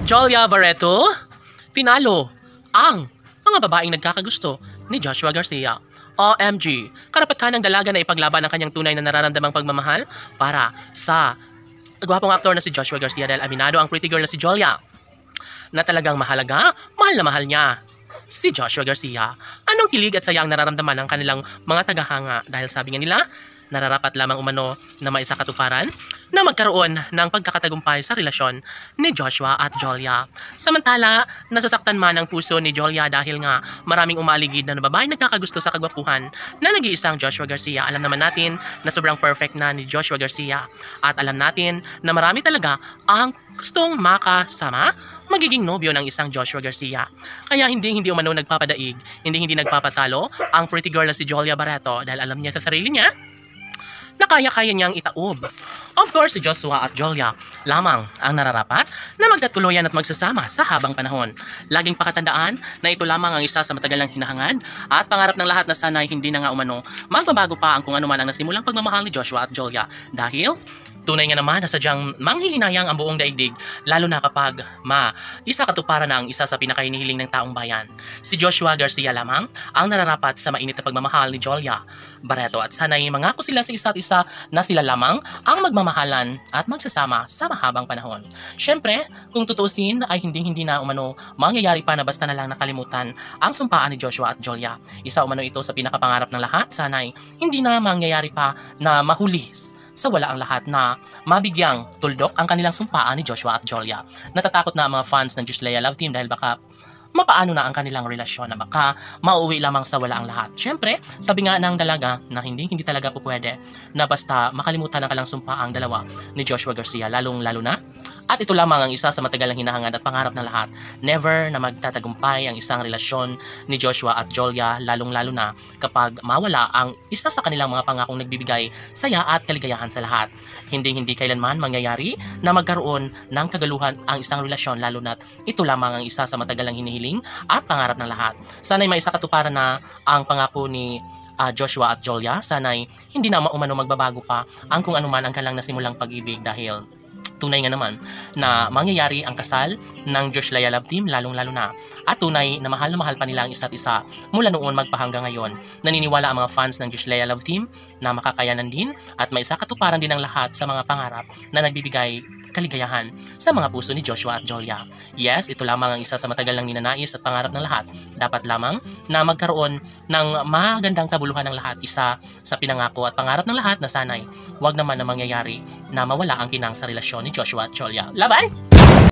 Jolia Barreto, pinalo ang mga babaeng nagkakagusto ni Joshua Garcia. OMG, karapatan ng dalaga na ipaglaban ang kanyang tunay na nararamdamang pagmamahal para sa gwapong aktor na si Joshua Garcia dahil aminado ang pretty girl na si Jolia na talagang mahalaga, mahal na mahal niya si Joshua Garcia. Anong kilig at saya ang nararamdaman ng kanilang mga tagahanga dahil sabi nga nila, nararapat lamang umano na maisakatuparan na magkaroon ng pagkakatagumpay sa relasyon ni Joshua at Jolia. Samantala, nasasaktan man ang puso ni Jolia dahil nga maraming umaligid na babae nagkakagusto sa kagwapuhan na nag-iisang Joshua Garcia. Alam naman natin na sobrang perfect na ni Joshua Garcia at alam natin na marami talaga ang gustong makasama magiging nobyo ng isang Joshua Garcia. Kaya hindi umano nagpapadaig, hindi nagpapatalo ang pretty girl na si Jolia Barreto dahil alam niya sa sarili niya na kaya-kaya niyang itaob. Of course, si Joshua at Jolia lamang ang nararapat na magkatuluyan at magsasama sa habang panahon. Laging pakatandaan na ito lamang ang isa sa matagal ng hinahangad at pangarap ng lahat na sana'y hindi na nga umano magbabago pa ang kung ano man ang nasimulang pagmamahal ni Joshua at Jolia. Dahil tunay nga naman na sadyang manghihinayang ang buong daigdig lalo na kapag isa katuparan na ang isa sa pinakahinihiling ng taong bayan. Si Joshua Garcia lamang ang nararapat sa mainit na pagmamahal ni Jolia Barreto at sana'y mangako sila sa isa't isa na sila lamang ang magmamahalan at magsasama sa mahabang panahon. Siyempre, kung tutusin ay hindi na umano mangyayari pa na basta na lang nakalimutan ang sumpaan ni Joshua at Jolia. Isa umano ito sa pinakapangarap ng lahat, sana'y hindi na mangyayari pa na mahulis sa wala ang lahat na mabigyang tuldok ang kanilang sumpaan ni Joshua at Jolia. Natatakot na ang mga fans ng Juslea Love Team dahil baka mapaano na ang kanilang relasyon na baka mauwi lamang sa wala ang lahat. Siyempre, sabi nga ng dalaga na hindi talaga po pwede na basta makalimutan ang kalang sumpaang dalawa ni Joshua Garcia, lalong-lalo na. At ito lamang ang isa sa matagal ng hinahangad at pangarap ng lahat. Never na magtatagumpay ang isang relasyon ni Joshua at Jolia, lalong-lalo na kapag mawala ang isa sa kanilang mga pangakong nagbibigay saya at kaligayahan sa lahat. Hindi kailanman mangyayari na magkaroon ng kagaluhan ang isang relasyon, lalo na't ito lamang ang isa sa matagal ng hinihiling at pangarap ng lahat. Sana'y may isa katuparan na ang pangako ni Joshua at Jolia. Sana'y hindi na umano magbabago pa ang kung anuman ang kalang nasimulang pag-ibig dahil tunay nga naman na mangyayari ang kasal ng Juslea Love Team lalong-lalo na at tunay na mahal pa nila ang isa't isa mula noon magpahanggang ngayon. Naniniwala ang mga fans ng Juslea Love Team na makakayanan din at may isa katuparan din ang lahat sa mga pangarap na nagbibigay kaligayahan sa mga puso ni Joshua at Jolia. Yes, ito lamang ang isa sa matagal ng ninanais at pangarap ng lahat. Dapat lamang na magkaroon ng magandang kabuluhan ng lahat. Isa sa pinangako at pangarap ng lahat na sana'y wag naman na mangyayari na mawala ang kinang sa relasyon ni Joshua at Jolia. Laban!